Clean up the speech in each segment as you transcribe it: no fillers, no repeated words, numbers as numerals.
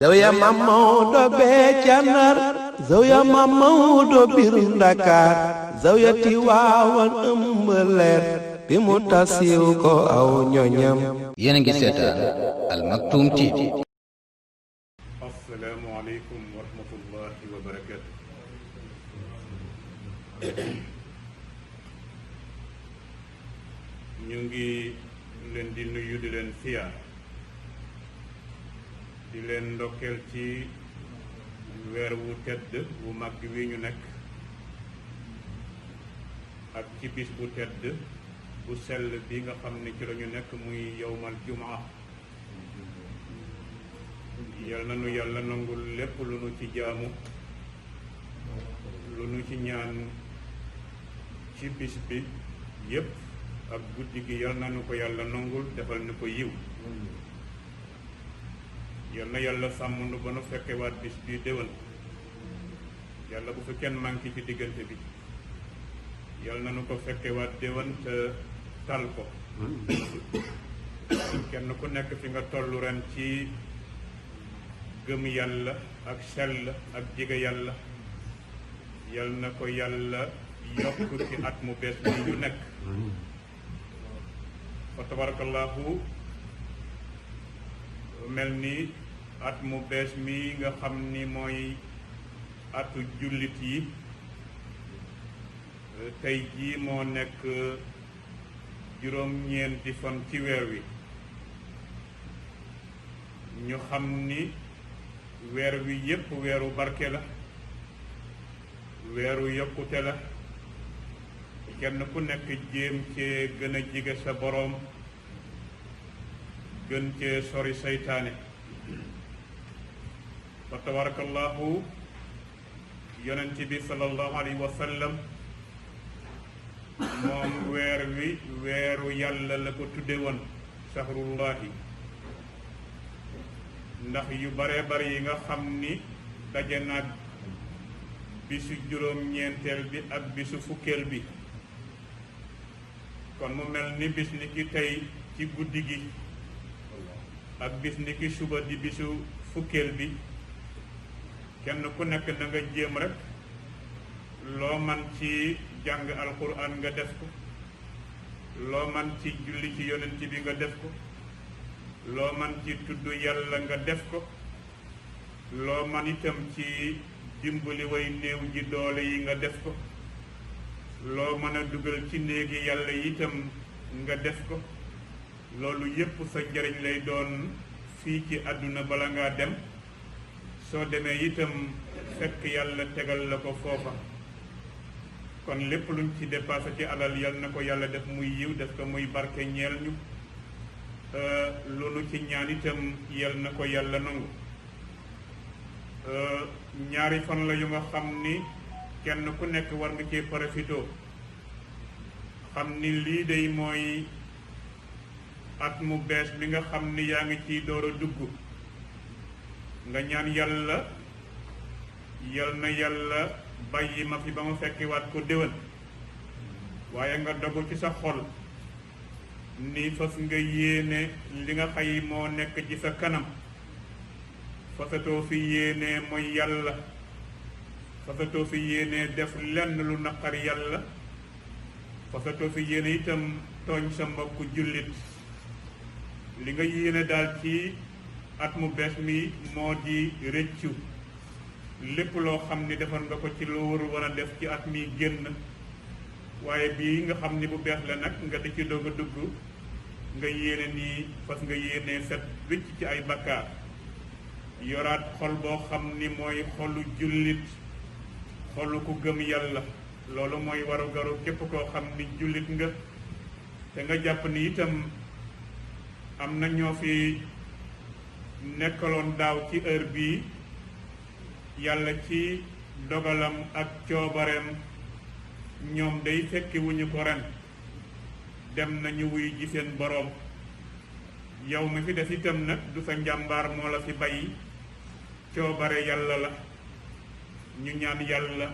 Zawiya Maam Maodo bee ca Ndar Zawiya Maam Maodo biir Ndakaar Zawiya Tiwaawan ëmb leer bi mu tasiw ko aw ñoñam. yéen a ngi seetaan Al Maktoum TV. Assalaamu aleykum wa rahmatullahi wa barakaatu. ñu ngi leen di nuyu di leen siyaar di leen ndokkeel ci weer wu tedd wu màgg wi ñu nekk ak ci bis bu tedd bu sell bi nga xam ne ci la ñu nekk muy yowmal jumaa. yal na nu yàlla nangul lépp lu nu ci jaamu lu nu ci ñaan ci bis bi yépp ak guddi gi yal na nu ko yàlla nangul defal ni ko yiw. yal na yàlla sàmm nu ba nu fekkewaat bis bi déwén yàlla bu fi kenn manqué ci diggante bi yal na nu ko fekkewaat déwén te tal ko. kenn ku nekk fi nga tollu ren ci gëm yàlla ak sell ak jege yàlla yal na ko yàlla yokk ci at mu bees bi ñu nekk. fa tabarakallahu mel ni at mu bees mi nga xam ni mooy atu jullit yi tey jii moo nekk juróom-ñeenti fan ci weer wi. ñu xam ni weer wi yépp weeru barke la weeru yokkute la kenn ku nekk jéem cee gën a jige sa boroom gën cee sori seytaane. fa tabarakallahu yonent bi sallallahu alayhi wa sallam moom weer wi weeru yàlla la ko tudde woon shahrullahi ndax yu bare bare yi nga xam ni daje naag bisu juróom-ñeenteel bi ak bisu fukkeel bi. kon mu mel ni bis ni ki tey ci guddi gi ak bis ni ki suba di bisu fukkeel bi kenn ku nekk na nga jéem rek loo man ci jàng alquran nga def ko loo man ci julli ci yonent bi nga def ko loo man ci tudd yàlla nga def ko loo man itam ci dimbali way néew ji doole yi nga def ko loo mën a dugal ci néegi yàlla itam nga def ko. loolu yépp sa njariñ lay doon fii ci àdduna bala ngaa dem soo demee itam fekk yàlla tegal la ko foofa. kon lépp luñ ci dépassé ci alal yal na ko yàlla def muy yiw def ko muy barke ñeel ñu. lu nu ci ñaan itam yal na ko yàlla nangu. ñaari fan la yu nga xam ni kenn ku nekk war nga cee profitoo xam ni lii day mooy at mu bees bi nga xam ni yaa ngi ciy door a dugg nga ñaan yàlla yal na yàlla bàyyi ma fi ba ma fekkiwaat ko déwén waaye nga dogu ci sa xol ni fas nga yéene li nga xay moo nekk ci sa kanam fasatoo fi yéene mooy yàlla fasatoo fi yéene def lenn lu naqar yàlla fasatoo fi yéene itam tooñ sa mbokku jullit. li nga yéene daal ci at mu bees mi moo di rëccu lépp loo xam ni defar nga ko ci loo war a def ci at mi génn waaye bii nga xam ni bu bees la nag nga di ci doog a dugg nga yéene nii fas nga yéene set wicc ci ay bakkaar yoraat xol boo xam ni mooy xolu jullit xolu ku gëm yàlla. loolu mooy waru garu képp koo xam ni jullit nga te nga jàpp ni itam am na ñoo fi nekkaloon daaw ci heure bii yàlla ci dogalam ak coobareem ñoom day fekki wuñu ko ren dem nañu wuy ji seen boroom. yow mi fi des itam nag du sa njàmbaar moo la fi bàyyi coobare yàlla la. ñu ñaan yàlla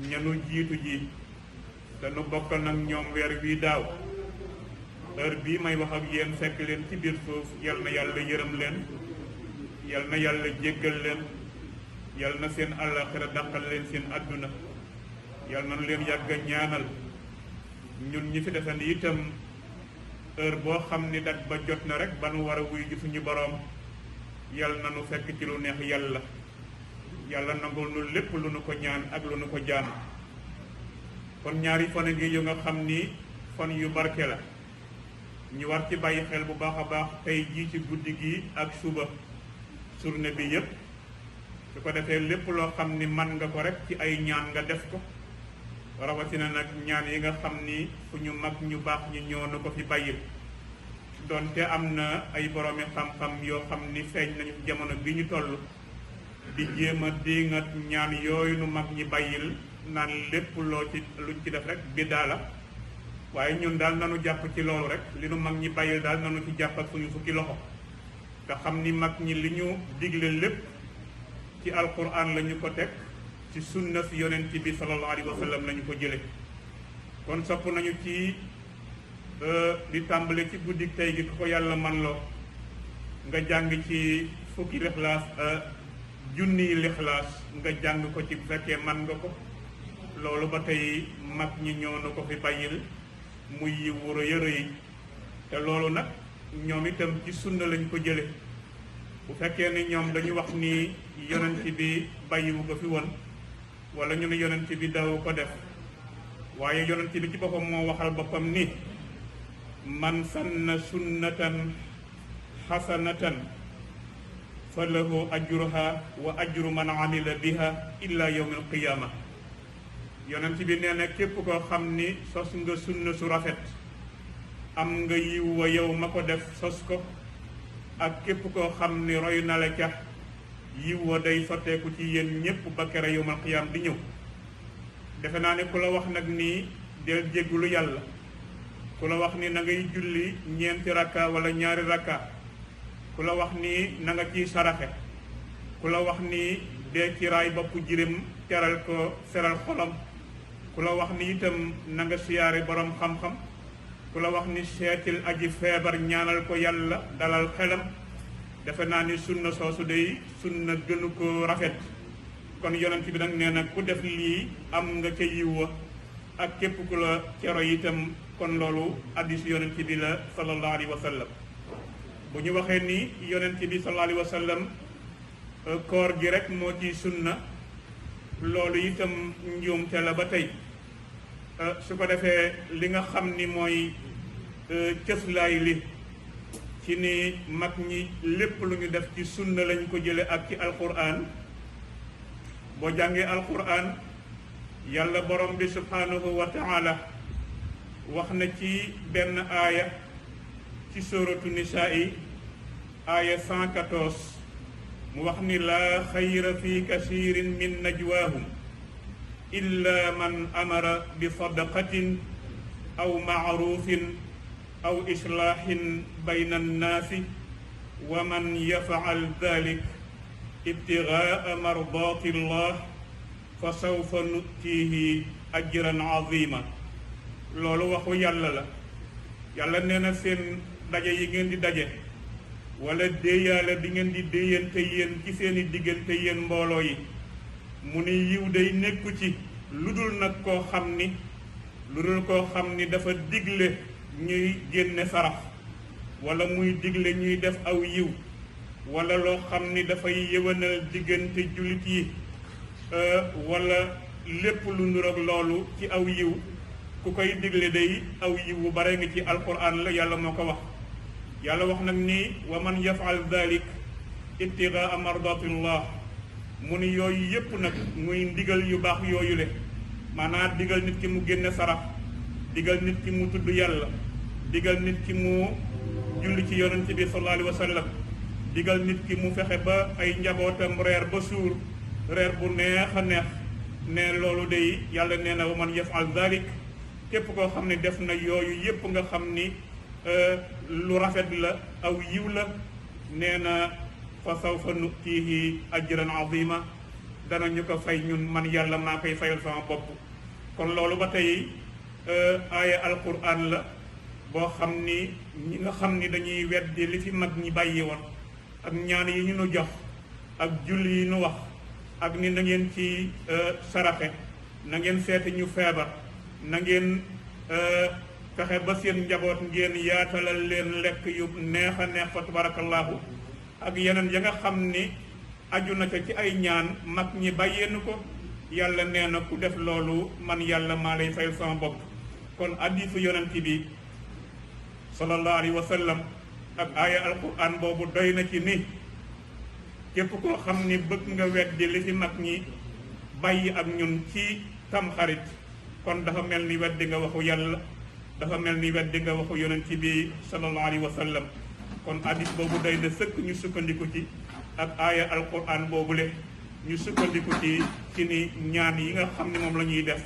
ñanu jiitu ji dañu bokk nag ñoom weer bii daaw heure bii may wax ak yéen fekk leen ci biir suuf yal na yàlla yërëm leen yal na yàlla jéggal leen, yal na seen àllaaxira dàqal leen seen àdduna, yal na leen yàgg a ñaanal. ñun ñi fi desandi itam heure boo xam ni dat ba jot na rek ba nu war a wuy ji suñu boroom, yal na nu fekk ci lu neex yàlla, yàlla nangul nu lépp lu nu ko ñaan ak lu nu ko jaan. kon ñaari fan a ngi yu nga xam ni fan yu barke la, ñu war ci bàyyi xel bu baax a baax tey jii ci guddi gi ak suba journée bi yépp. su ko defee lépp loo xam ni man nga ko rek ci ay ñaan nga def ko, rawatina nag ñaan yi nga xam ni fu ñu mag ñu baax ñi ñoo na ko fi bàyyil. donte am na ay boroomi xam-xam yoo xam ni feeñ nañu jamono bi ñu toll di jéem a diŋat ñaan yooyu nu mag ñi bàyyil, naan lépp luñ ci def rek biddaa la. waaye ñun daal nanu jàpp ci loolu rek, li nu mag ñi bàyyil daal nanu ci jàpp ak suñu fukki loxo, te xam ni mag ñi li ñu digle lépp ci alquran la ñu ko teg, ci sunna fi yonent bi sallallahu alayhi wa sallam la ñu ko jële. kon sopp nañu ci di tàmbale ci guddik tey gi ku ko yàlla man loo nga jàng ci fukki lixlaas junniy lixlaas nga jàng ko ci bu fekkee man nga ko. loolu ba tey mag ñi ñoo na ko fi bàyyil muy yiwu rëy a rëy, te loolu nag ñoom itam ci sunna lañ ko jële. bu fekkee ni ñoom dañu wax ni yonent bi bàyyiwu ko fi woon, wala ñu ne yonent bi daw ko def, waaye yonent bi ci boppam moo waxal boppam ni man sanna sunnatan xasanatan fa lahu ajruha wa ajru man amila biha illa yawm alqiyama. yonent bi nee na képp koo xam ni sos nga sunna su rafet, am nga yiw wa yow ma ko def sos ko, ak képp koo xam ni roy na la ca, yiw wa day sotteeku ci yéen ñépp ba kere yawmal qiyaam di ñëw. defe naa ne ku la wax nag nii del jéggulu yàlla, ku la wax ni na ngay julli ñeenti rakka wala ñaari rakka, ku la wax ni na nga ciy saraxe, ku la wax ni dee ci raay boppu jirim teral ko seral xolam, ku la wax ni itam na nga siyaare borom xam-xam, ku la wax ni seetil aji feebar ñaanal ko yàlla dalal xelam. defe naa ni sunna soosu day sunna gënu ko rafet. kon yonent bi nag nee na ku def lii am nga ca yiw wa, ak képp ku la cero itam. kon loolu hadiis yonent bi la sallallahu alayhi wa sallam. bu ñu waxee ni yonent bi sallallahu alayhi wa sallam koor gi rek moo ci sunna, loolu itam njuumte la ba tey. su ko defee li nga xam ni mooy cëslaay li ci ni mag ñi lépp lu ñu def ci sunna lañ ko jële ak ci alquran. boo jàngee alquran, yàlla borom bi subhanahu wa taala wax na ci benn aaya ci suratu nisaa yi aaya 114 mu wax ni laa xayra fi kasirin min najwaahum illa man amara bi sadaqatin aw maarufin aw islaahin bayna annaasi wa man yafaal dalik ibtigaa mardaati llah fa sawfa nutiihi ajran azima. loolu waxu yàlla la. yàlla nee na seen daje yi ngeen di daje wala déeyaale bi ngeen di déeyante yéen ci seeni diggante yéen mbooloo yi, mu ni yiw day nekku ci lu dul nag koo xam ni dafa digle ñuy génne sarax, wala muy digle ñuy def aw yiw, wala loo xam ni dafay yëwanal diggante jullit yi, wala lépp lu nuroog loolu ci aw yiw. ku koy digle day aw yiw bu bare nga ci alquran la, yàlla moo ko wax. yàlla wax nag ni wa man yafal dalik ibtigaa mardatillah. mu ni yooyu yépp nag muy ndigal yu baax yooyu le, maanaam digal nit ki mu génne sarax, digal nit ki mu tudd yàlla, digal nit ki mu julli ci yonent bi sallallahu alayhi wa sallam, digal nit ki mu fexe ba ay njabootam reer ba suur, reer bu neex a neex. ne loolu day yàlla nee na wa man yafal dalik, képp koo xam ne def na yooyu yépp nga xam ni lu rafet la, aw yiw la, nee na fa sawfa nutiihi ajran azima, danañu ko fay ñun man yàlla maa koy fayal sama bopp. kon loolu ba tey aaya alquran la boo xam ni ñi nga xam ni dañuy weddi li fi mag ñi bàyyi woon, ak ñaan yi ñu nu jox ak julli yi nu wax ak ni na ngeen ci saraxe na ngeen seeti ñu feebar na ngeen fexe ba seen njaboot ngeen yaatalal leen lekk yu neex a neex fa tabarakallahu ak yeneen ya nga xam ni aju na ca ci ay ñaan mag ñi bàyyeenu ko yàlla nee na ku def loolu man yàlla maa lay fayal sama bopp. kon hadiisu yonent bi sallallahu alayhi wa sallam ak aaya alquran boobu doy na ci ni képp koo xam ni bëgg nga weddi li fi mag ñi bàyyi ak ñun ci tamxarit kon dafa mel ni weddi nga waxu yàlla dafa mel ni weddi nga waxu yonent bi sallallahu alayhi wa sallam. kon hadiis boobu doy na sëkk ñu sukkandiku ci ak aaya alquran boobule ñu sukkandiku ci ni ñaan yi nga xam ne moom la ñuy def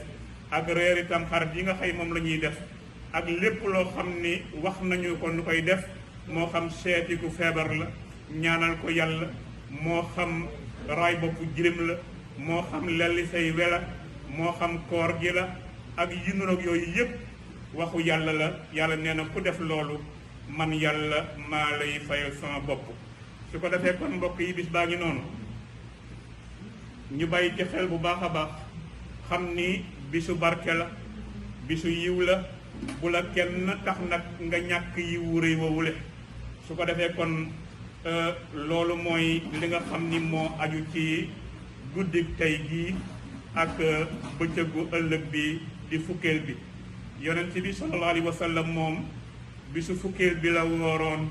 ak reeri tamxarit yi nga xëy moom la ñuy def ak lépp loo xam ni wax nañu ko nu koy def moo xam seeti ku feebar la ñaanal ko yàlla moo xam raay boppu jirim la moo xam lelli say wela moo xam koor gi la ak yi nuroog yooyu yépp waxu yàlla la yàlla nee na ku def loolu man yàlla maa lay fayal sama bopp. su ko defee kon mbokk yi bis baa ngi noonu ñu bàyyi ci xel bu baax a baax xam ni bisu barke la bisu yiw la bu la kenn tax nag nga ñàkk yiwu rëy woowule. su ko defee kon loolu mooy li nga xam ni moo aju ci guddik tey gii ak bëccëgu ëllëg bi di fukkeel bi. yonent bi sallallahu alayhi wa sallam moom bisu fukkeel bi la wooroon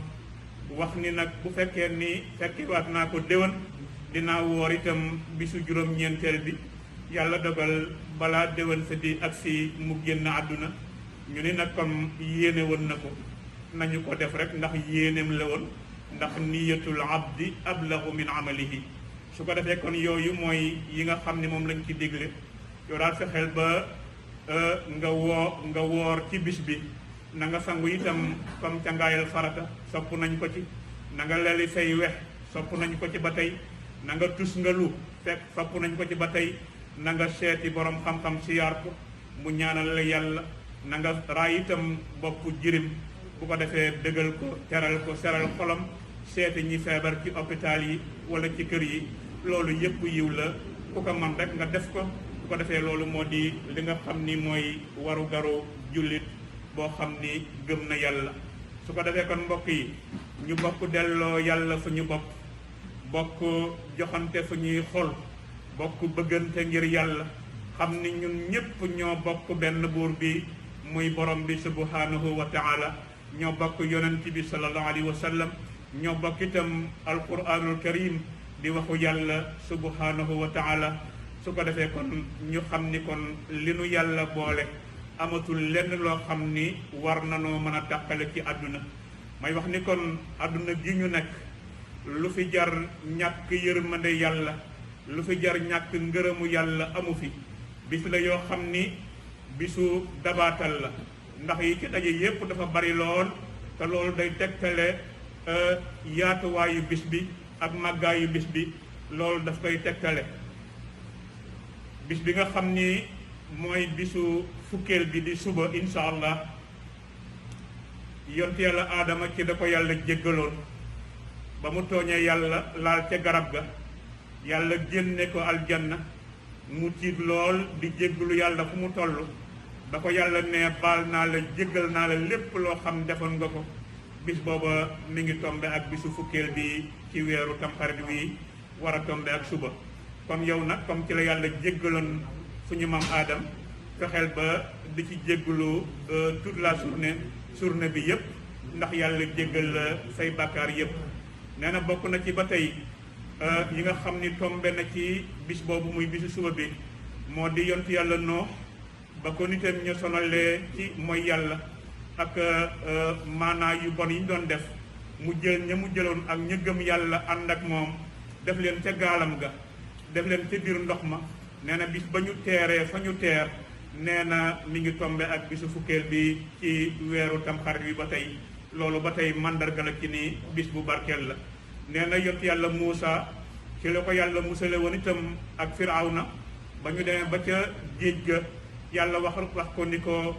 wax ni nag bu fekkee ni fekkiwaat naa ko déwén dinaa woor itam bisu juróom-ñeenteel bi. yàlla dogal balaa déwén sa di ak si mu génn àdduna ñu ni nag comme yéene woon na ko nañu ko def rek ndax yéeneem la woon ndax niyatul abdi ablagu min amalihi. su ko defee kon yooyu mooy yi nga xam ne moom lañ ci digle yow daal fexeel ba nga woor ci bis bi na nga sangu itam comme cangaayal farata sopp nañ ko ci na nga leli say wex sopp nañ ko ci ba tey na nga tus nga lu fekk sopp nañ ko ci ba tey na nga seeti borom xam-xam si yaar ko mu ñaanal la yàlla na nga raay itam boppu jirim bu ko defee dëgal ko teral ko seral xolam seeti ñi feebar ci hôpital yi wala ci kër yi loolu yëpp yiw la ku ko man rek nga def ko bu ko defee loolu moo di li nga xam ni mooy waru garu jullit boo xam ni gëm na yàlla. su ko defee kon mbokk yi ñu bokk delloo yàlla suñu bopp bokk joxante suñuy xol bokk bëggante ngir yàlla xam ni ñun ñépp ñoo bokk benn buur bi muy borom bi subhanahu wa taala ñoo bokk yonent bi sallallahu alayhi wa sallam ñoo bokk itam alquranul karim di waxu yàlla subhanahu wa taala. su ko defee kon ñu xam ni kon li nu yàlla boole amatul lenn loo xam ni war nanoo mën a tàqale ci àdduna. may wax ni kon àdduna gi ñu nekk lu fi jar ñàkk yërmande yàlla lu fi jar ñàkk ngërëmu yàlla amu fi. bis la yoo xam ni bisu dabaatal la ndax yi ci daje yépp dafa bari lool te loolu day tegtale yaatuwaayu bis bi ak màggaayu bis bi loolu daf koy tegtale. bis bi nga xam ni mooy bisu fukkeel bi di suba insha allah yonte yàlla aadama ci da ko yàlla jéggaloon ba mu tooñee yàlla laal ca garab ga yàlla génne ko aljanna mu tiit lool di jéggalu yàlla fu mu toll ba ko yàlla ne baal naa la jéggal naa la lépp loo xam defoon nga ko. bis booba mi ngi tombe ak bisu fukkeel bi ci weeru tamxarit wi war a tombe ak suba. kon yow nag comme ci la yàlla jéggaloon suñu maam aadam fexeel ba di ci jéggalu toute la journée bi yépp ndax yàlla jéggal la say bàkkaar yépp. nee na bokk na ci ba tey yi nga xam ni tombe na ci bis boobu muy bisu suba bi moo di yontu yàlla Noox ba ko nitam ñu sonalee ci mooy yàlla ak maanaa yu bon yi ñu doon def mu jël ña mu jëloon ak ña gëm yàlla ànd ak moom def leen ca gaalam ga def leen ca biir ndox ma. nee na bis ba ñu teeree fa ñu teer nee na mi ngi tombe ak bisu fukkeel bi ci weeru tamxarit bi ba tey loolu ba tey màndarga la ci ni bis bu barkeel la. nee na yont yàlla Muusa ci la ko yàlla musale woon itam ak Firawna ba ñu demee ba ca géej ga yàlla wax ko ni ko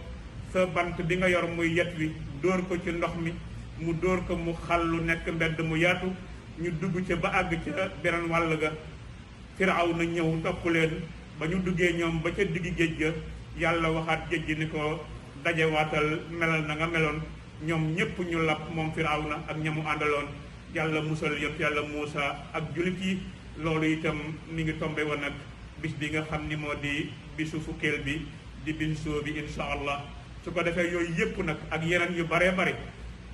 sa bant bi nga yor muy yet wi dóor ko ci ndox mi mu dóor ko mu xàllu nekk mbedd mu yaatu ñu dugg ca ba àgg ca beneen wàll ga Firawna ñëw topp leen ba ñu duggee ñoom ba ca diggi géej ga yàlla waxaat géej gi ni ko dajewaatal melal na nga meloon ñoom ñépp ñu lab moom Firawna ak ñamu àndaloon yàlla musal yëpp yàlla Muusa ak jullit yi loolu itam mi ngi tombe woon nag bis bi nga xam ni moo di bisu fukkeel bi di binsoo bi insha allah su ko defee yooyu yëpp nag ak yeneen yu baree bari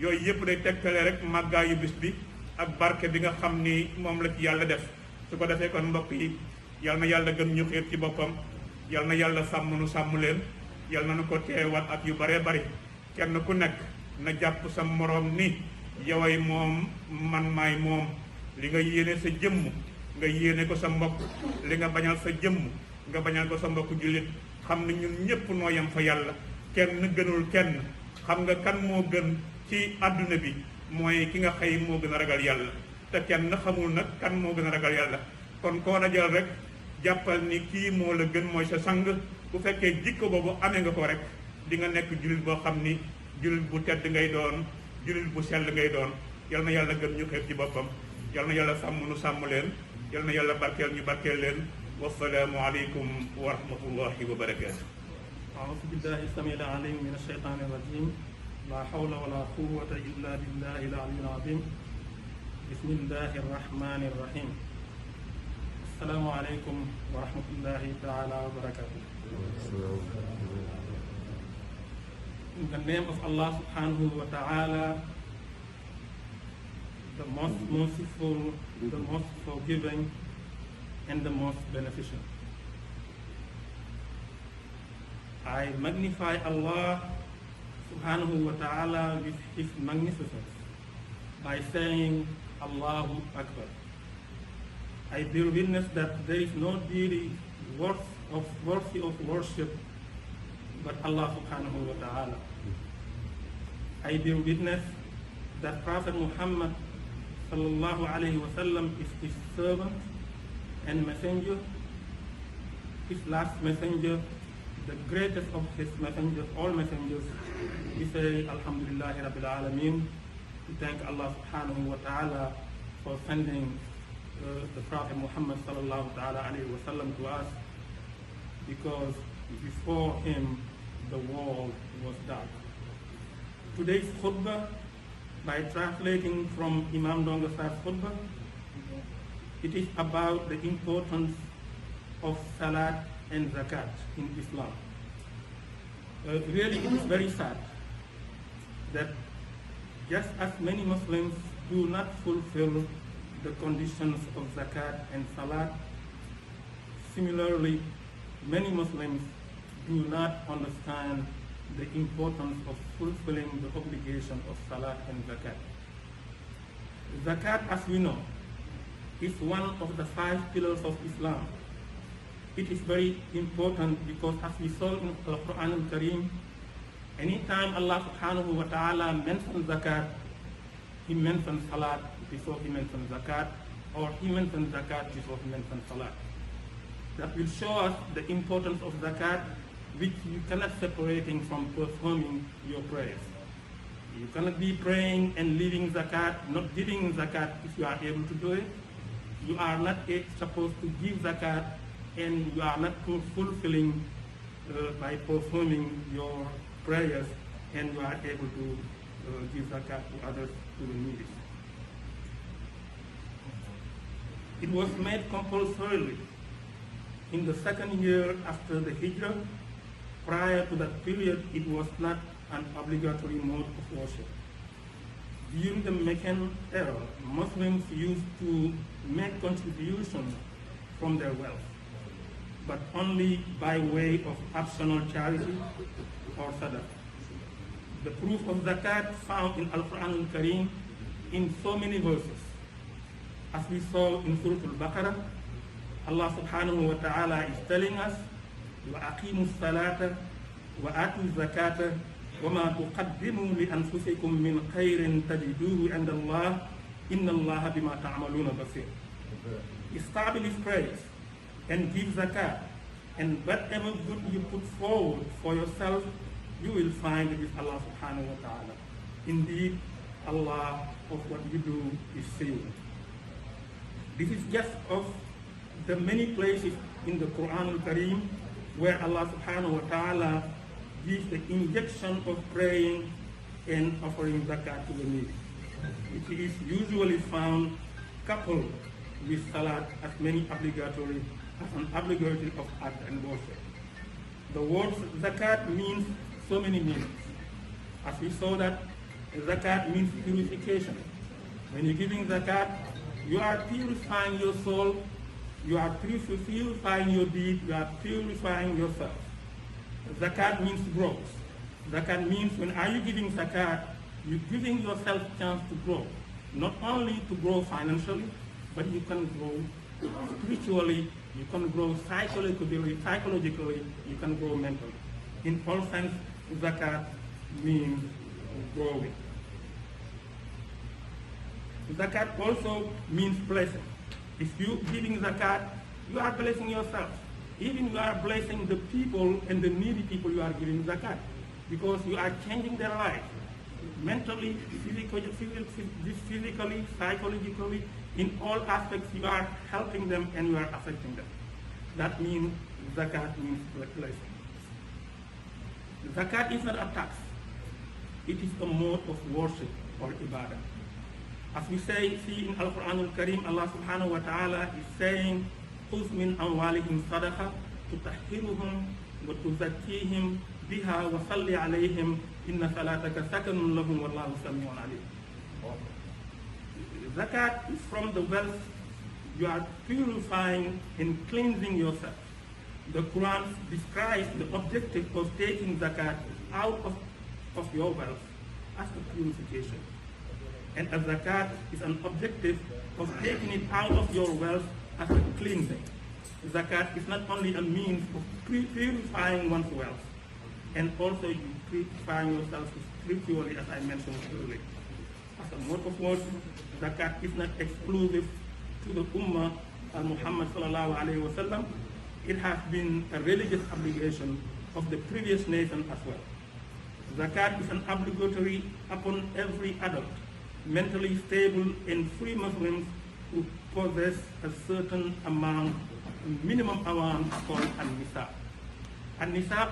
yooyu yëpp day tegtale rek màggaayu bis bi ak barke bi nga xam ni moom la ci yàlla def su ko defee kon mbokk yi yal na yàlla gën ñu xiir ci boppam yal na yàlla sàmm nu sàmm leen yal na nu ko teewaat ak yu baree bari kenn ku nekk na jàpp sa moroom ni yoway moom man maay moom li nga yéene sa jëmm nga yéene ko sa mbokk li nga bañal sa jëmm nga bañal ko sa mbokk jullit xam ne ñun ñépp noo yem fa yàlla kenn gënul kenn xam nga kan moo gën ci àdduna bi mooy ki nga xëy moo gën a ragal yàlla te kenn xamul nag kan moo gën a ragal yàlla kon koo dajal rek jàppal ni kii moo la gën mooy sa sang bu fekkee jikko boobu amee nga ko rek di nga nekk jullit boo xam ni jullit bu tedd ngay doon jullit bu sell ngay doon yal na yàlla gën ñu xeeb ci boppam yal na yàlla sàmm nu sàmm leen yal na yàlla barkeel ñu barkeel leen wasalaamu aleykum wa rahmatullahi wa barakaatu. أعوذ بالله السميع العليم من الشيطان الرجيم لا حول ولا قوة إلا بالله العلي العظيم بسم الله الرحمن الرحيم السلام عليكم ورحمة الله تعالى وبركاته. In the name of Allah subhanahu wa ta'ala, the most merciful, the most forgiving, and the most beneficent. I magnify Allah subhanahu wa ta'ala with His magnificence by saying Allahu Akbar. I bear witness that there is no deity worthy of worship but Allah subhanahu wa ta'ala. I bear witness that Prophet Muhammad sallallahu alayhi wa sallam is his servant and messenger, his last messenger, the greatest of his messengers, all messengers. We say Alhamdulillahi Rabbil Alameen. We thank Allah subhanahu wa ta'ala for sending the Prophet Muhammad sallallahu ta'ala alayhi wa sallam to us, because before him the world was dark. Today's khutbah, by translating from Imam Donga Sahib's khutbah, it is about the importance of Salat and Zakat in Islam. Really, it is very sad that just as many Muslims do not fulfill the conditions of Zakat and Salat, similarly, many Muslims do not understand the importance of fulfilling the obligation of Salat and Zakat. Zakat, as we know, is one of the 5 pillars of Islam. It is very important because, as we saw in the Quran al-Kareem, anytime Allah subhanahu wa ta'ala mentions Zakat, He mentions Salat before He mentions Zakat, or He mentions Zakat before He mentions Salat. That will show us the importance of Zakat, which you cannot separating from performing your prayers. You cannot be praying and leaving Zakat, not giving Zakat if you are able to do it. You are not supposed to give Zakat, and you are not fulfilling by performing your prayers, and you are able to give Zakat to others, to the needy. It was made compulsory in the 2nd year after the Hijrah. Prior to that period, it was not an obligatory mode of worship. During the Meccan era, Muslims used to make contributions from their wealth, but only by way of optional charity or sadaqah. The proof of zakat found in Al-Quran al-Kareem in so many verses. As we saw in Surah Al-Baqarah, Allah subhanahu wa ta'ala is telling us, وَأَقِيمُوا الصَّلَاةَ وَآتُوا الزَّكَاةَ وَمَا تُقَدِّمُوا لِأَنفُسِكُم مِّنْ خَيْرٍ تَجِدُوهُ عِندَ اللَّهِ إِنَّ اللَّهَ بِمَا تَعْمَلُونَ بَصِيرٌ. Establish prayers and give zakat, and whatever good you put forward for yourself, you will find it with Allah subhanahu wa ta'ala. Indeed, Allah of what you do is seeing. This is just of the many places in the Quran al-Kareem where Allah subhanahu wa ta'ala gives the injection of praying and offering zakat to the needy. It is usually found coupled with salat as an obligatory of act and worship. The word zakat means so many meanings. As we saw that zakat means purification. When you're giving zakat, you are purifying your soul, you are purifying your deed, you are purifying yourself. Zakat means growth. Zakat means when are you giving zakat, you're giving yourself a chance to grow. Not only to grow financially, but you can grow spiritually, you can grow psychologically, you can grow mentally. In all sense, zakat means growing. Zakat also means blessing. If you giving zakat, you are blessing yourself. Even you are blessing the people and the needy people you are giving zakat, because you are changing their life. Mentally, physically, psychologically, in all aspects you are helping them and you are affecting them. That means zakat means blessing. Zakat is not a tax. It is a mode of worship or ibadah. As we see in Al-Quran al-Kareem, Allah subhanahu wa ta'ala is saying, خُذْ مِنْ أَمْوَالِهِمْ صَدَقَةً تُطَهِّرُهُمْ وَتُزَكِّيهِمْ بِهَا وَصَلِّ عَلَيْهِمْ إِنَّ صَلَاتَكَ سَكَنٌ لَهُمْ وَاللَّهُ سَمِيعٌ عَلِيمٌ. Zakat is from the wealth. You are purifying and cleansing yourself. The Quran describes the objective of taking zakat out of your wealth as a purification. And a zakat is an objective of taking it out of your wealth as a cleansing. Zakat is not only a means of purifying one's wealth, and also you purifying yourself spiritually, as I mentioned earlier. As a mode of worship, zakat is not exclusive to the Ummah of Muhammad sallallahu alaihi wasallam. It has been a religious obligation of the previous nation as well. Zakat is an obligatory upon every adult, mentally stable and free Muslims who possess a certain amount, minimum amount called an-nisab. An-nisab,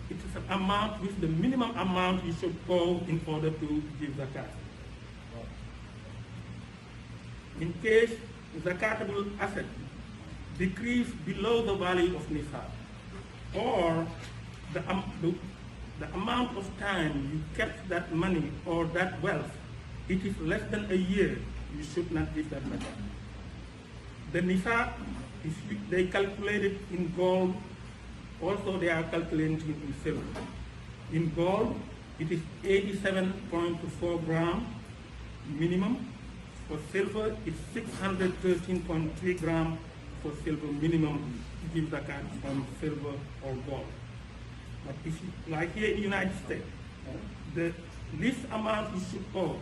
it is an amount which the minimum amount you should owe in order to give zakat. In case zakatable asset decrease below the value of nisab, or the amount of time you kept that money or that wealth, it is less than a year, you should not give that zakat. The nisab, they calculate it in gold, also they are calculating it in silver. In gold, it is 87.4 grams minimum. For silver, it's 613.3 grams for silver minimum to give zakat from silver or gold. But if you, like here in the United States, the least amount you should owe,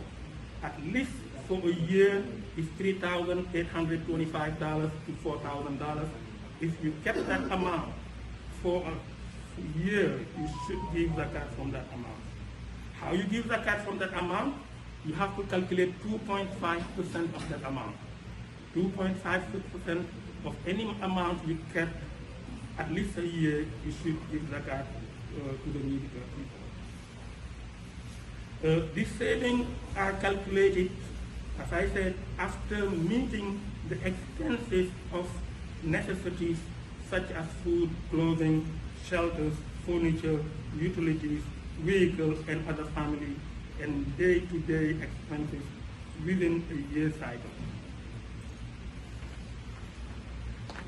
at least for a year, is $3,825 to $4,000. If you kept that amount for a year, you should give zakat from that amount. How you give zakat from that amount? You have to calculate 2.5% of that amount. 2.56% of any amount you kept at least a year, you should give zakat to the needy people. These savings are calculated, as I said, after meeting the expenses of necessities such as food, clothing, shelters, furniture, utilities, vehicles, and other family and day-to-day expenses within a year cycle.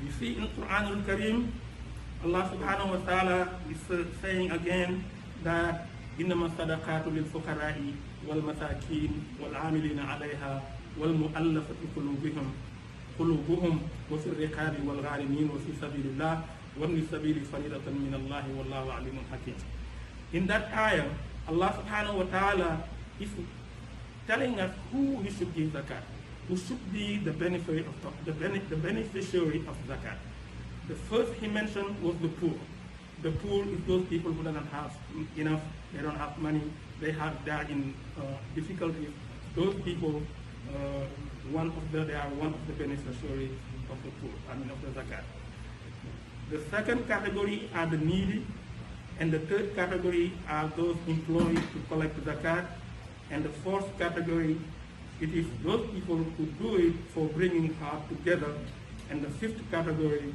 You see in Quran al-Kareem, Allah subhanahu wa ta'ala is saying again that إنما الصدقات للفقراء والمساكين والعاملين عليها والمؤلفة قلوبهم وفي الرقاب والغارمين وفي سبيل الله وابن السبيل فريضة من الله والله عليم حكيم. In that ayah, Allah subhanahu wa ta'ala is telling us who we should give zakat, who should be the beneficiary of zakat. The first he mentioned was the poor. The poor is those people who don't have enough, they don't have money, they are in difficulties. Those people they are one of the beneficiaries of the poor, of the zakat. The second category are the needy, and the third category are those employed to collect the zakat, and the fourth category, it is those people who do it for bringing heart together, and the fifth category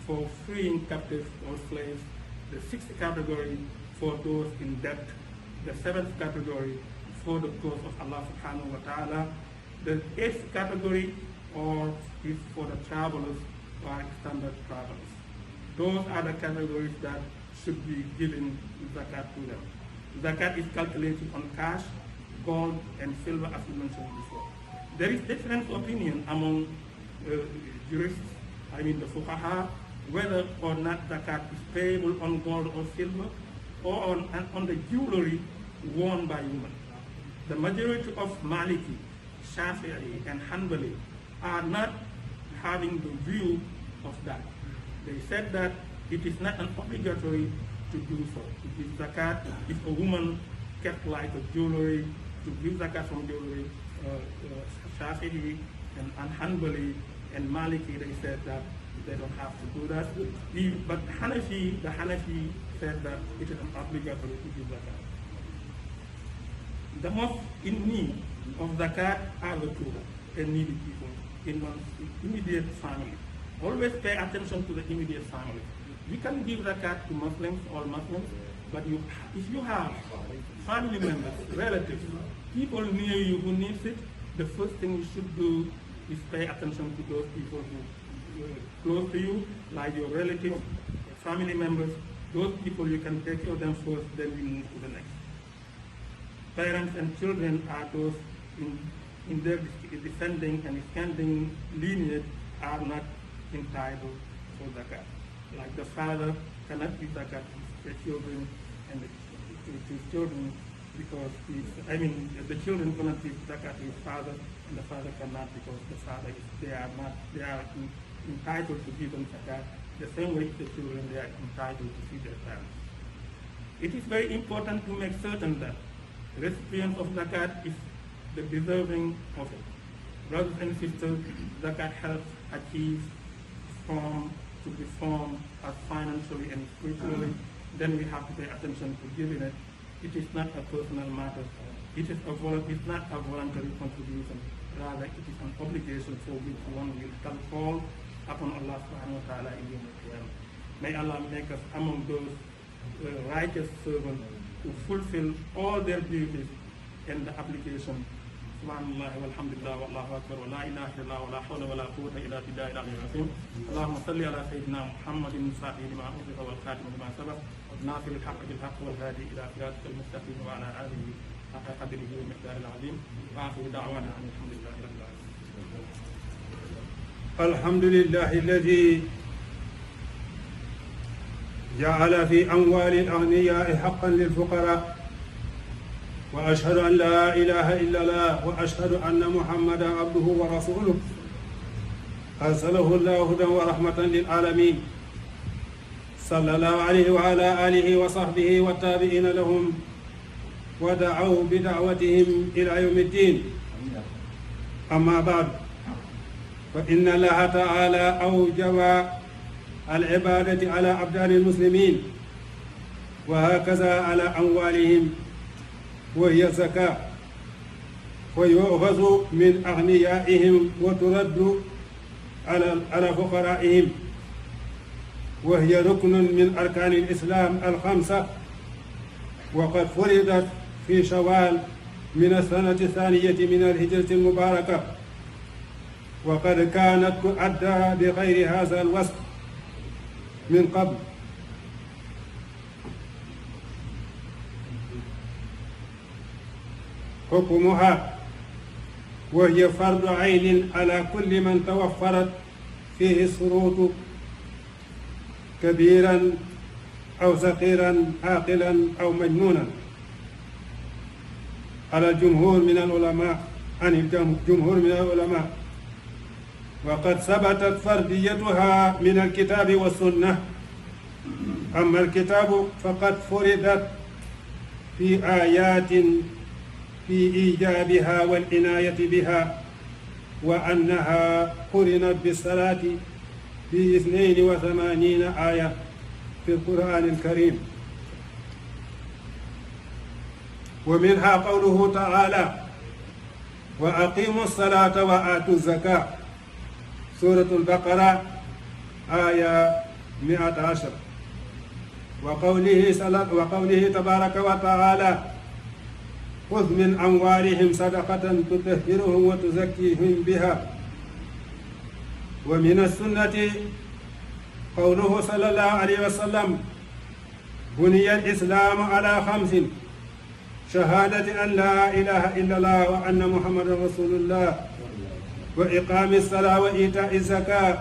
for freeing captives or slaves, the sixth category for those in debt, the seventh category for the cause of Allah subhanahu wa ta'ala, the eighth category is for the travelers or extended travelers. Those are the categories that should be given zakat to them. Zakat is calculated on cash, gold, and silver, as we mentioned before. There is different opinion among jurists, the fuqaha, whether or not zakat is payable on gold or silver, or on the jewelry worn by women. The majority of Maliki, Shafi'i, and Hanbali are not having the view of that. They said that it is not an obligatory to do so. To give zakat, if a woman kept like a jewelry, to give zakat from jewelry, Shafi'i and Hanbali and Maliki, they said that they don't have to do that. But the Hanafi said that it is obligatory to give zakat. The most in need of zakat are the poor and needy people in one's immediate family. Always pay attention to the immediate family. You can give zakat to Muslims, all Muslims, but if you have family members, relatives, people near you who needs it, the first thing you should do is pay attention to those people who are close to you, like your relatives, your family members. Those people you can take care of them first, then we move to the next. Parents and children are those in their descending and extending lineage are not entitled for zakat. Like the father cannot give zakat to the children and to children because the children cannot give zakat to his father and the father cannot because they are entitled to give them zakat. The same way the children, they are entitled to feed their parents. It is very important to make certain that the recipient of zakat is the deserving of it. Brothers and sisters, zakat helps achieve to be formed as financially and spiritually. Then we have to pay attention to giving it. It is not a personal matter. It's not a voluntary contribution. Rather, it is an obligation for which one will call upon Allah subhanahu wa ta'ala in Yawm al-Qiyamah. May Allah make us among those righteous servants who fulfill all their duties in the application. Subhanallah walhamdulillah wallahu akbar wa la ilaha illallah wa la hawla wa la quwwata illa billahi al-aliyyil azim. Allahumma salli ala sayyidina Muhammadin sahihi lima ughliqa wal khatim lima sabaq nasir al-haqq bil haqq wal hadi ila siratil mustaqim wa ala alihi haqqa qadrihi wa miqdaril azim. Wa akhiru da'wana alhamdulillahi rabbil alamin. الحمد لله الذي جعل في أموال الأغنياء حقا للفقراء وأشهد أن لا إله إلا الله وأشهد أن محمدا عبده ورسوله أرسله الله هدى ورحمة للعالمين صلى الله عليه وعلى آله وصحبه والتابعين لهم ودعوا بدعوتهم إلى يوم الدين. أما بعد، فإن الله تعالى أوجب العبادة على أبدان المسلمين وهكذا على أموالهم وهي الزكاة، ويؤخذ من أغنيائهم وترد على فقرائهم، وهي ركن من أركان الإسلام الخمسة، وقد فرضت في شوال من السنة الثانية من الهجرة المباركة، وقد كانت تؤدى بغير هذا الوصف من قبل. حكمها وهي فرض عين على كل من توفرت فيه الشروط كبيرا أو صغيرا عاقلا أو مجنونا على الجمهور من العلماء وقد ثبتت فرديتها من الكتاب والسنة. أما الكتاب فقد فردت في آيات في إيجابها والعناية بها وأنها قرنت بالصلاة في 82 آية في القرآن الكريم. ومنها قوله تعالى: وأقيموا الصلاة وآتوا الزكاة، سورة البقرة آية 110. وقوله تبارك وتعالى: خذ من أموالهم صدقة تطهرهم وتزكيهم بها. ومن السنة قوله صلى الله عليه وسلم: بني الإسلام على 5: شهادة أن لا إله إلا الله وأن محمدا رسول الله، وإقام الصلاة وإيتاء الزكاة،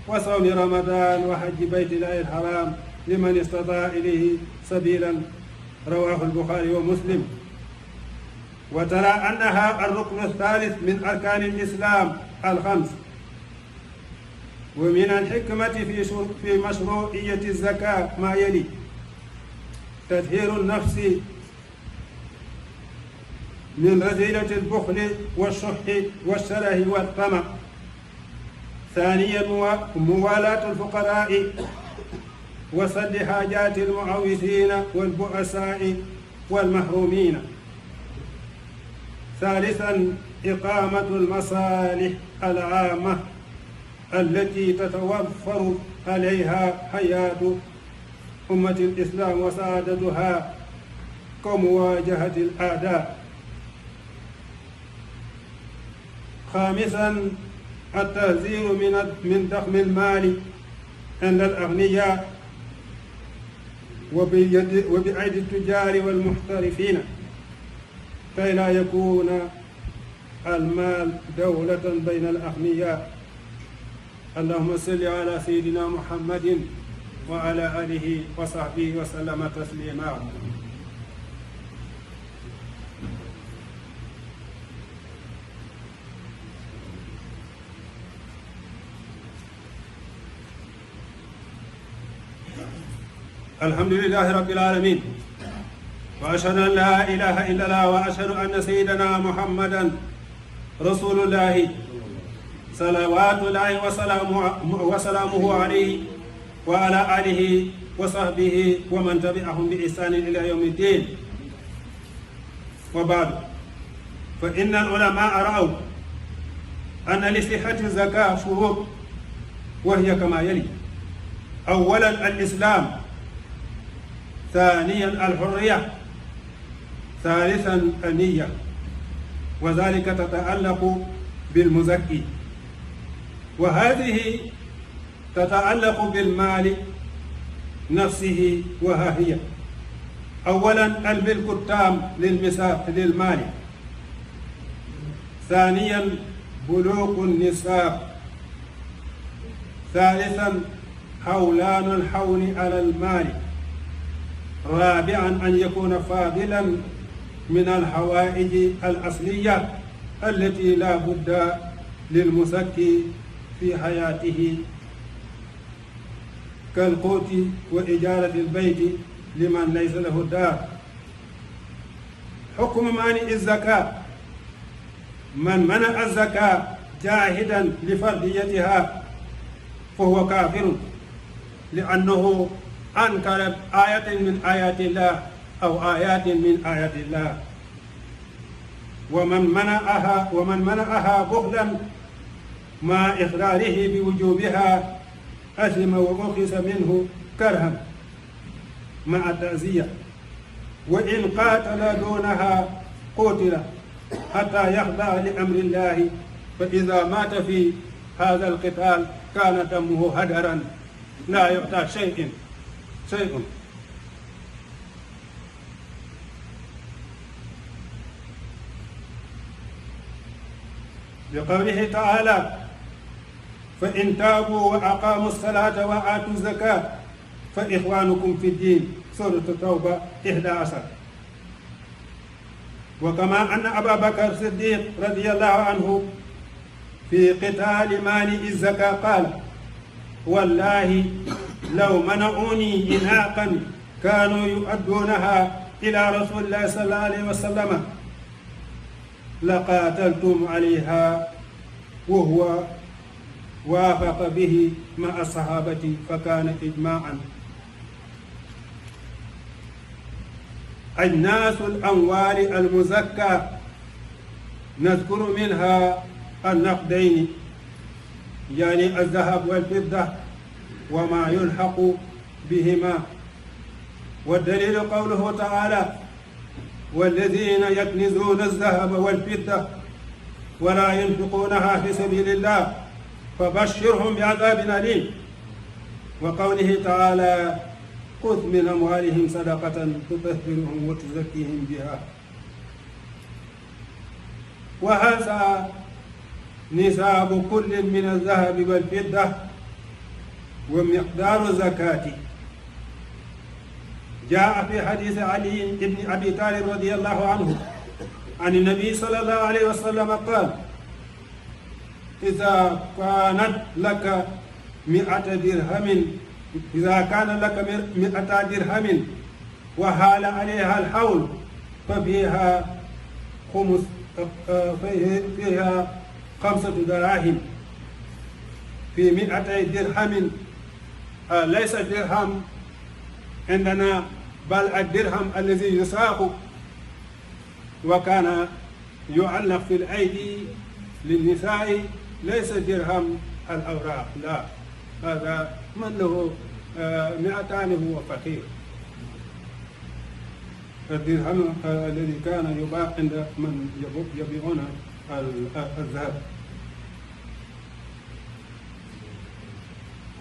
وصوم رمضان، وحج بيت الله الحرام لمن استطاع إليه سبيلا، رواه البخاري ومسلم. وترى أنها الركن الثالث من أركان الإسلام 5. ومن الحكمة في مشروعية الزكاة ما يلي: تطهير النفس من رذيلة البخل والشح والشره والطمع. ثانيا موالاة الفقراء وسد حاجات المعوزين والبؤساء والمحرومين. ثالثا إقامة المصالح العامة التي تتوفر عليها حياة أمة الإسلام وسعادتها كمواجهة الأعداء. خامسا التحذير من ضخم المال عند الأغنياء وبأيدي التجار والمحترفين، كي لا يكون المال دولة بين الأغنياء. اللهم صل على سيدنا محمد وعلى آله وصحبه وسلم تسليما. الحمد لله رب العالمين، وأشهد أن لا إله إلا الله، وأشهد أن سيدنا محمدا رسول الله، صلوات الله وسلامه عليه وعلى آله وصحبه ومن تبعهم بإحسان إلى يوم الدين. وبعد، فإن العلماء رأوا أن لصحة الزكاة شروط، وهي كما يلي: أولا الإسلام، ثانيا الحرية، ثالثا النية، وذلك تتعلق بالمزكي. وهذه تتعلق بالمال نفسه، وها هي: أولا الملك التام للمال، ثانيا بلوغ النصاب، ثالثا حولان الحول على المال، رابعا أن يكون فاضلا من الحوائج الأصلية التي لا بد للمزكي في حياته، كالقوت وإجارة البيت لمن ليس له دار. حكم مانع الزكاة: من منع الزكاة جاهدا لفرضيتها فهو كافر، لأنه أنكر آية من آيات الله أو آيات من آيات الله. ومن منعها بخلا مع إقراره بوجوبها أثم وأخذ منه كرها مع التأذية، وإن قاتل دونها قتل حتى يخضع لأمر الله، فإذا مات في هذا القتال كان دمه هدرا لا يعطى شيء. بقوله تعالى: فإن تابوا وأقاموا الصلاة وآتوا الزكاة فإخوانكم في الدين، سورة التوبة 11. وكما أن أبا بكر الصديق رضي الله عنه في قتال مانع الزكاة قال: والله لو منعوني إناقا كانوا يؤدونها إلى رسول الله صلى الله عليه وسلم لقاتلتم عليها وهو وافق به مع الصحابة فكان إجماعا. أجناس الأموال المزكى نذكر منها النقدين، يعني الذهب والفضة وما يلحق بهما. والدليل قوله تعالى: والذين يكنزون الذهب والفضة ولا ينفقونها في سبيل الله فبشرهم بعذاب أليم. وقوله تعالى: خذ من أموالهم صدقة تطهرهم وتزكيهم بها. وهذا نصاب كل من الذهب والفضة ومقدار زكاته. جاء في حديث علي بن أبي طالب رضي الله عنه عن النبي صلى الله عليه وسلم قال: إذا كان لك 100 درهم وحال عليها الحول ففيها فيها 5 دراهم في 200 درهم. ليس الدرهم عندنا بل الدرهم الذي يساق وكان يعلق في الأيدي للنساء، ليس درهم الأوراق، لا، هذا من له 200 هو فقير. الدرهم الذي كان يباع عند من يبيعون الذهب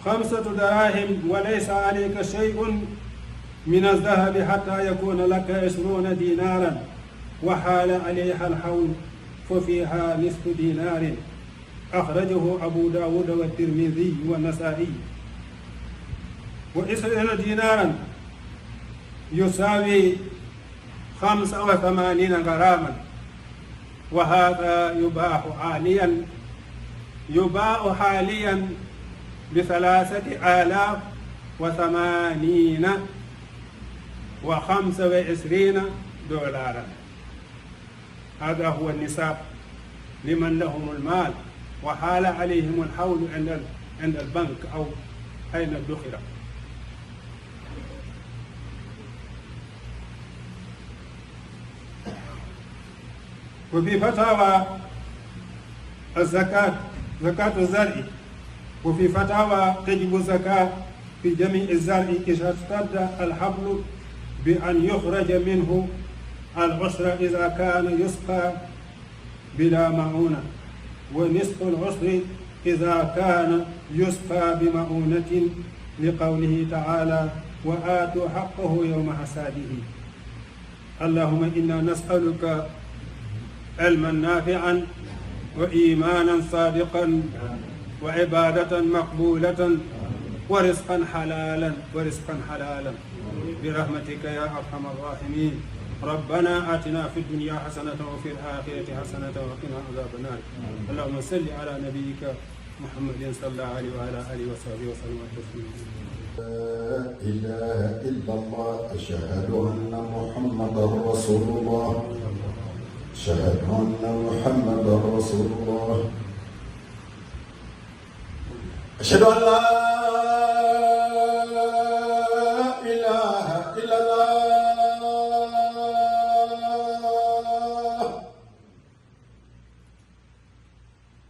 5 دراهم. وليس عليك شيء من الذهب حتى يكون لك 20 دينارا وحال عليها الحول ففيها نصف دينار. أخرجه أبو داود والترمذي والنسائي. و20 دينارا يساوي 85 غراما، وهذا يباع حاليا ب3,028 دولارا. هذا هو النصاب لمن لهم المال وحال عليهم الحول عند البنك أو أين ادخر. وفي فتاوى الزكاة زكاة الزرع، وفي فتاوى تجب الزكاة في جميع الزرع إذا اشتد الحبل بأن يخرج منه العشر إذا كان يسقى بلا معونة، ونصف العشر إذا كان يسقى بمعونة، لقوله تعالى: وآتوا حقه يوم حساده. اللهم إنا نسألك علما نافعا وإيمانا صادقا وعبادة مقبولة ورزقا حلالا برحمتك يا أرحم الراحمين. ربنا آتنا في الدنيا حسنة وفي الآخرة حسنة وقنا عذاب النار. اللهم صل على نبيك محمد صلى الله عليه وعلى آله وصحبه وسلم تسليما. لا إله إلا الله. أشهد أن محمدا رسول الله. أشهد أن محمدا رسول الله. أشهد أن لا إله إلا الله.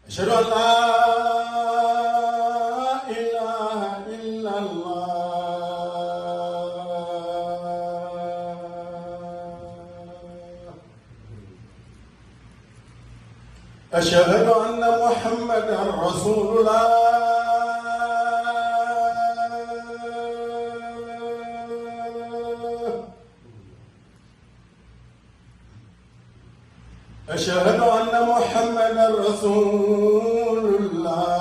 أشهد أن لا إله إلا الله. أشهد أن محمدا رسول الله. أشهد أن محمدا رسول الله.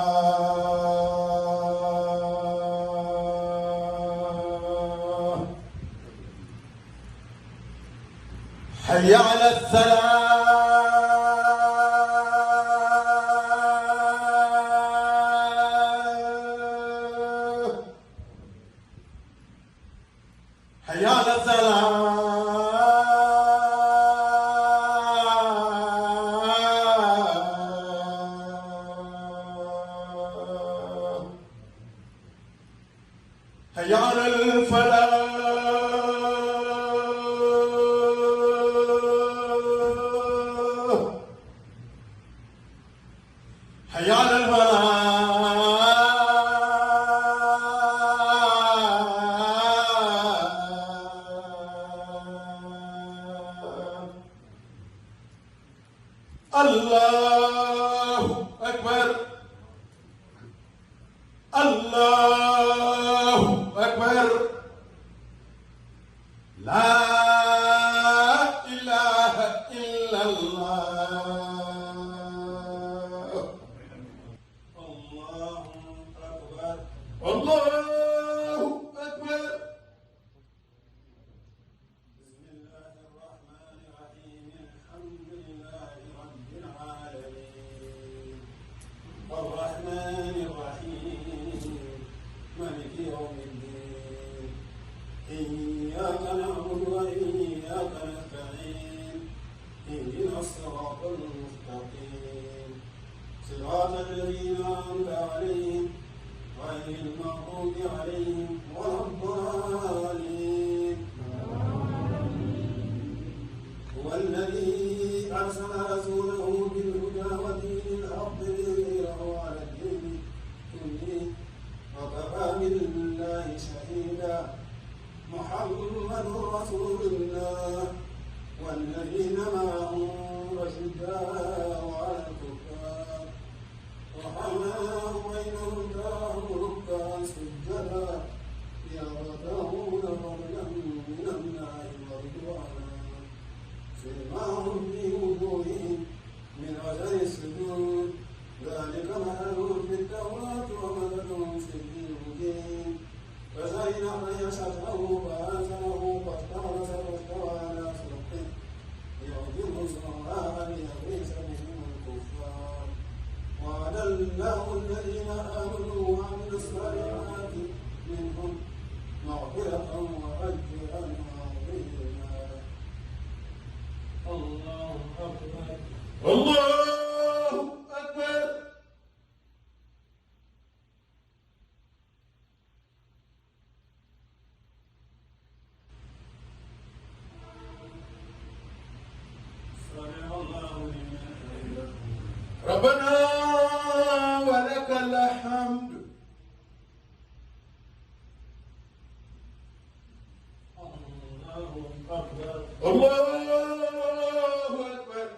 حي على الصلاة. حي على الصلاة. هيا على الفلاح هيا على الفلاح الله أكبر الله أكبر لا إله إلا الله الله أكبر الله أكبر بسم الله الرحمن الرحيم الحمد لله رب العالمين الرحمن الرحيم مالك يوم الدين إياك نعبد وإياك نستعين اهدنا الصراط المستقيم صراط الذين أنعمت عليهم غير المغضوب عليهم ولا الضالين هو الذي أرسل رسوله بالهدى ودين الحق ليظهره على الدين كله وكفى بالله شهيدا محمد رسول الله والذين معه أشداء على الكفار رحماء بينهم تراهم ركعا سجدا يبتغون فضلا من الله ورضوانا سيماهم في وجوههم من أثر السجود ذلك مثلهم في التوراة ومثلهم في الإنجيل فزين من شجره فآزره فاستغرس فاستوى على سوقه يعجب الزراع ليغيظ بهم الكفار وعد الله الذين آمنوا وعملوا الصالحات منهم مغفرة وأجرا عظيما الله أكبر الله أكبر ربنا ولك الحمد الله أكبر الله أكبر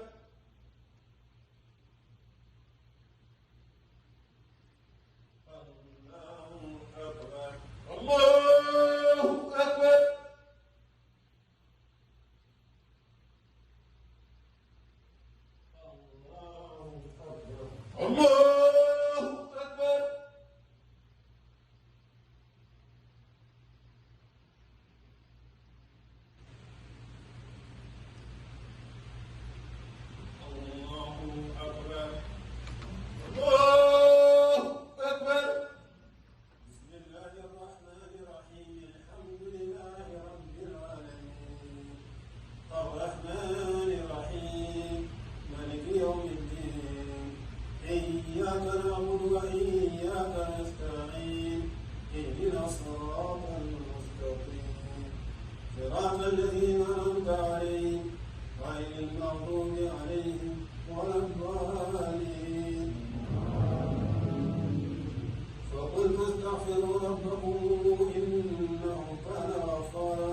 الله أكبر الله أكبر الله أكبر الله أكبر بسم الله الرحمن الرحيم الحمد لله رب العالمين الرحمن الرحيم مالك يوم الدين إياك نعبد وإياك نستعين اهدنا الصراط المستقيم صراط الذين أنعمت عليهم غير المغضوب عليهم ولا الضالين فقلت استغفروا ربكم إنه كان غفارا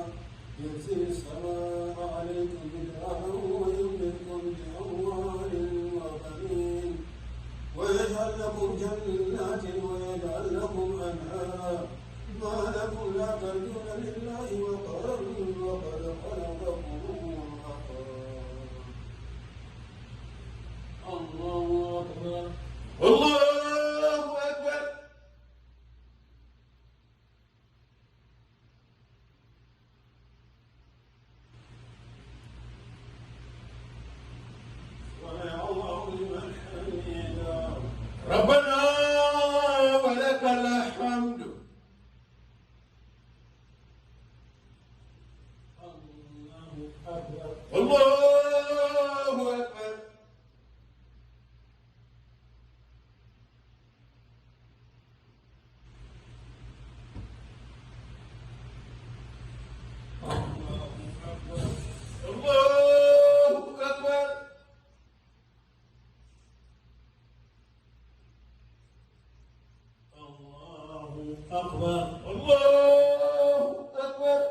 يرسل السماء عليكم مدرارا ويمددكم بأموال وبنين ويجعل لكم جنات ويجعل لكم أنهارا ما لكم لا ترجون لله وقرا وقد خلقكم أطهارا الله أكبر الله أكبر أكبر الله أكبر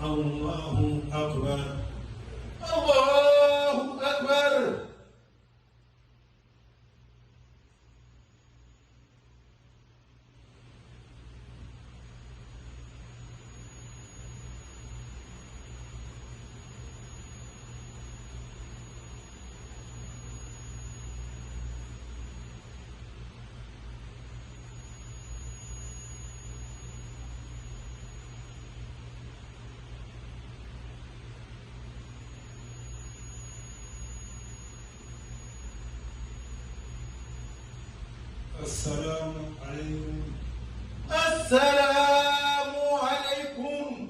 الله أكبر الله أكبر السلام عليكم السلام عليكم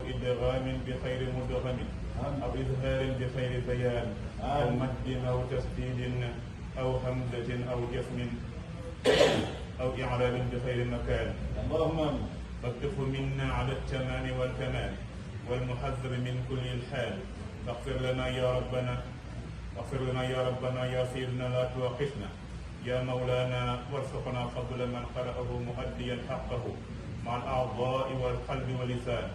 إدغام بخير مدغم أو إظهار بخير بيان أو مد أو تسديد أو همزة أو جسم أو إعراب بخير مكان اللهم فاكتف منا على التمام والكمال والمحذر من كل الحال فاغفر لنا يا ربنا اغفر لنا يا ربنا يا سيدنا لا توقفنا يا مولانا وارزقنا فضل من قرأه مؤديا حقه مع الأعضاء والقلب واللسان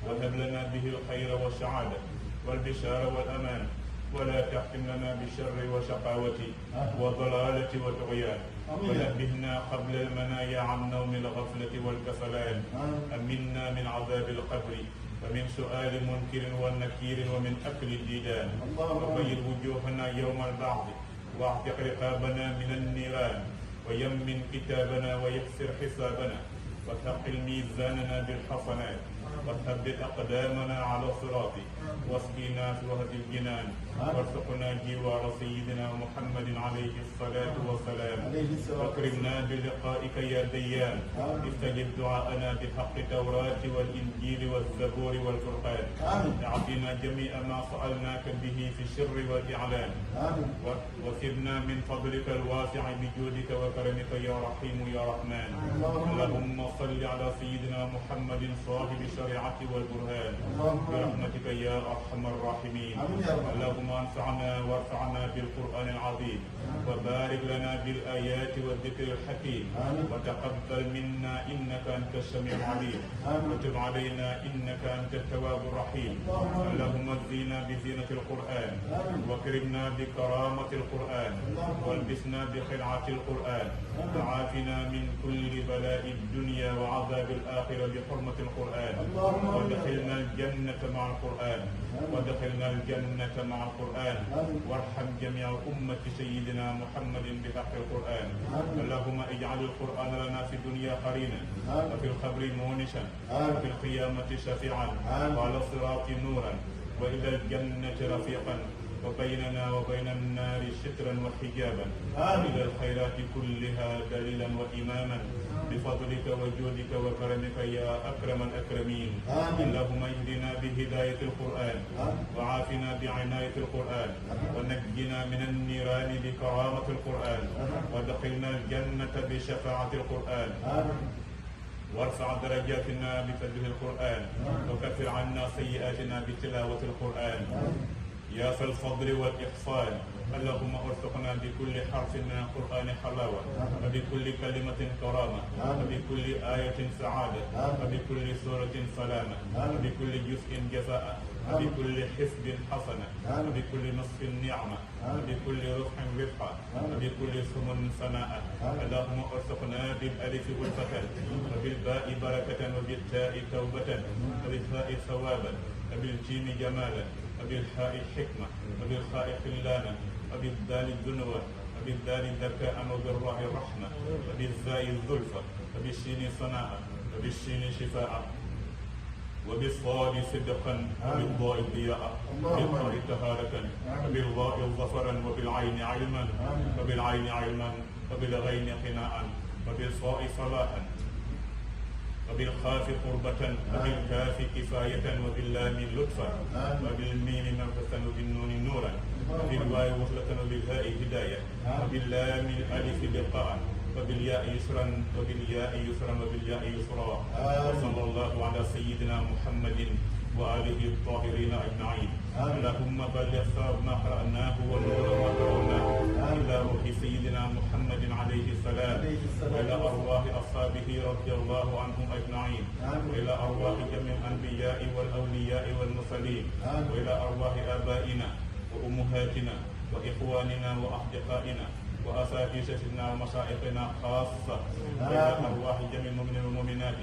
وهب لنا به الخير والسعادة والبشارة والأمان ولا تختم لنا بالشر وشقاوة وضلالة وطغيان ونبهنا قبل المنايا عن نوم الغفلة والكسلان أمنا من عذاب القبر ومن سؤال منكر ونكير ومن أكل الديدان وبيض وجوهنا يوم البعث واعتق رقابنا من النيران ويمن كتابنا ويكسر حسابنا وثقل ميزاننا بالحسنات وثبت أقدامنا على الصراط واسقنا في وهد الجنان وارزقنا جوار سيدنا محمد عليه الصلاة والسلام واكرمنا بلقائك يا ديان استجب دعاءنا بحق التوراة والإنجيل والزبور والفرقان اعطنا جميع ما سألناك به في السر والإعلان وسبنا من فضلك الواسع بجودك وكرمك يا رحيم يا رحمن اللهم صل على سيدنا محمد صاحب الشريعة والبرهان برحمتك يا أرحم الراحمين اللهم انفعنا وارفعنا بالقرآن العظيم وبارك لنا بالآيات والذكر الحكيم وتقبل منا إنك أنت السميع العليم وتب علينا إنك أنت التواب الرحيم اللهم زينا بزينة القرآن وكرمنا بكرامة القرآن والبسنا بخلعة القرآن وعافنا من كل بلاء الدنيا وعذاب الآخرة بحرمة القرآن ودخلنا الجنة مع القرآن ودخلنا الجنة مع القرآن وارحم جميع أمة سيدنا محمد بحق القرآن اللهم اجعل القرآن لنا في الدنيا قرينا وفي القبر مونسا وفي القيامة شفيعا وعلى الصراط نورا وإلى الجنة رفيقا وبيننا وبين النار سترا وحجابا إلى الخيرات كلها دليلا وإماما بفضلك وجودك وكرمك يا أكرم الأكرمين اللهم اهدنا بهداية القرآن وعافنا بعناية القرآن ونجنا من النيران بكرامة القرآن ودخلنا الجنة بشفاعة القرآن وارفع درجاتنا بفضل القرآن وكفر عنا سيئاتنا بتلاوة القرآن يا ذا الفضل والإحسان اللهم ارزقنا بكل حرف من القرآن حلاوة وبكل كلمة كرامة وبكل آية سعادة وبكل سورة سلامة وبكل جزء جزاء وبكل حسب حسنة وبكل نصف نعمة وبكل رفع رفعة وبكل سمن ثناء اللهم ارزقنا بالألف والفتح وبالباء بركة وبالتاء توبة وبالثاء ثوابا وبالجيم جمالا وبالحاء حكمة وبالخاء خلانا وبالدال الدنوة وبالدال ذكاء وبالراء رحمة وبالزاء الزلفة وبالشين صناعة وبالشين شفاء وبالصاد صدقا وبالضاء ضياء وبالطاء طهارة وبالضاء ظفرا وبالعين علما وبالعين علما وبالغين قناعا وبالصاء صلاحا وبالخاف قربة وبالكاف كفاية وباللام لطفا وبالميم مرفة وبالنون نورا نورا بالواو وصلة وبالهاء هداية وباللام الألف لقاء وبالياء يسرا وبالياء يسرا وبالياء يسرا وصلى الله على سيدنا محمد وآله الطاهرين أجمعين اللهم بلغ ثواب ما قرأناه ونور ما قرأناه إلى روح سيدنا محمد عليه السلام وإلى أرواح أصحابه رضي الله عنهم أجمعين وإلى أرواح جميع الأنبياء والأولياء والمرسلين وإلى أرواح آبائنا وأمهاتنا وإخواننا وأصدقائنا وأساتذتنا ومشايخنا خاصة وإلى أرواح جميع المؤمنين والمؤمنات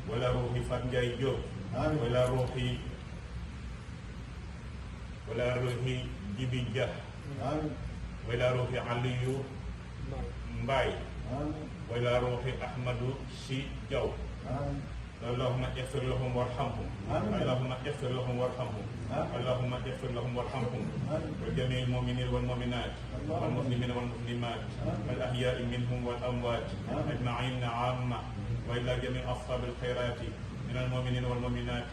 وإلى روح فاتنجاي جوب وإلى روح جيبي جاه وإلى روح علي مباي وإلى روح أحمد سي جو اللهم اغفر لهم وارحمهم اللهم اغفر لهم وارحمهم اللهم اغفر لهم وارحمهم وجميع المؤمنين والمؤمنات والمسلمين والمسلمات الأحياء منهم والأموات أجمعين عامة وإلى جميع أصحاب الخيرات من المؤمنين والمؤمنات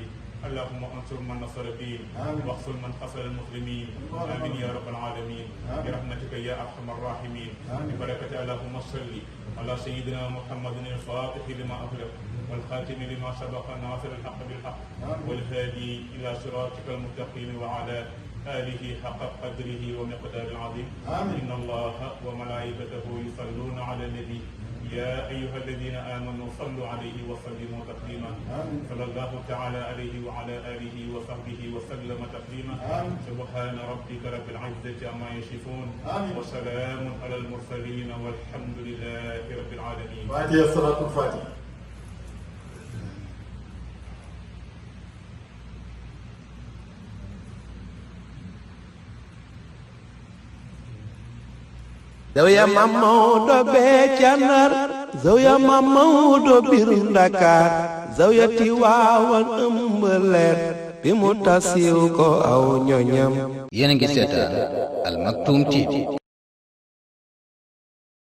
اللهم انصر من نصر الدين واخذل من خسر المسلمين آمين يا رب العالمين برحمتك يا أرحم الراحمين ببركة اللهم صل على سيدنا محمد الفاتح لما أغلق والخاتم لما سبق ناصر الحق بالحق والهادي إلى صراطك المستقيم وعلى آله حق قدره ومقدار العظيم إن الله وملائكته يصلون على النبي يا أيها الذين آمنوا صلوا عليه وسلموا تسليما صلى الله تعالى عليه وعلى آله وصحبه وسلم تسليما سبحان ربك رب العزة عما يصفون وسلام على المرسلين والحمد لله رب العالمين. فاتحة الصلاة الفاتحة. Zawiya Maam Maodo bee ca Ndar Zawiya Maam Maodo biir Ndakaar Zawiya Tiwaawan ëmb leer bi mu tasiw ko aw ñoñam. yéen a ngi seetaan Al Maktoum TV.